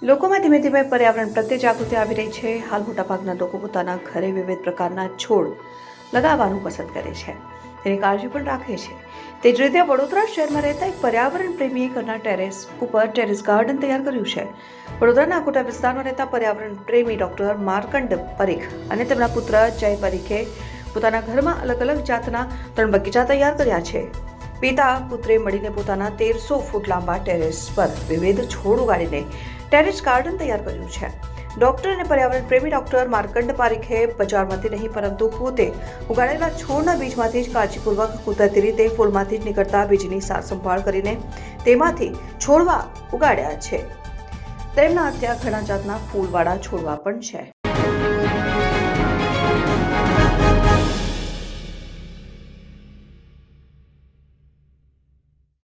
લોકોમાં ધીમે ધીમે પર્યાવરણ પ્રત્યે જાગૃતિ આવી રહી છે. હાલ મોટાભાગના લોકો પોતાના ઘરે વિવિધ પ્રકારના છોડ લગાવવાનું પસંદ કરે છે, તેની કાળજી પણ રાખે છે. તે જ રીતે વડોદરા શહેરમાં રહેતા એક પર્યાવરણ પ્રેમીએ ઘરના ટેરેસ ઉપર ટેરેસ ગાર્ડન તૈયાર કર્યું છે. વડોદરાના કોટા વિસ્તારમાં રહેતા પર્યાવરણ પ્રેમી ડોક્ટર માર્કંડ પરીખ અને તેમના પુત્ર જય પરીખે પોતાના ઘરમાં અલગ અલગ જાતના 3 બગીચા તૈયાર કર્યા છે. પિતા પુત્રે મળીને પોતાના 1300 ફૂટ લાંબા ટેરેસ પર વિવિધ છોડ ઉગાડીને ટેરેસ ગાર્ડન તૈયાર કર્યું છે. ડોક્ટર અને પર્યાવરણ પ્રેમી ડોક્ટર માર્કંડ પારીખે બજારમાંથી નહીં પરંતુ પોતે ઉગાડેલા છોડના બીજમાંથી જ કાળજીપૂર્વક કુદરતી રીતે ફૂલમાંથી જ નીકળતા બીજની સાર સંભાળ કરીને તેમાંથી છોડવા ઉગાડ્યા છે. તેમના ત્યાં ઘણા જાતના ફૂલવાળા છોડવા પણ છે.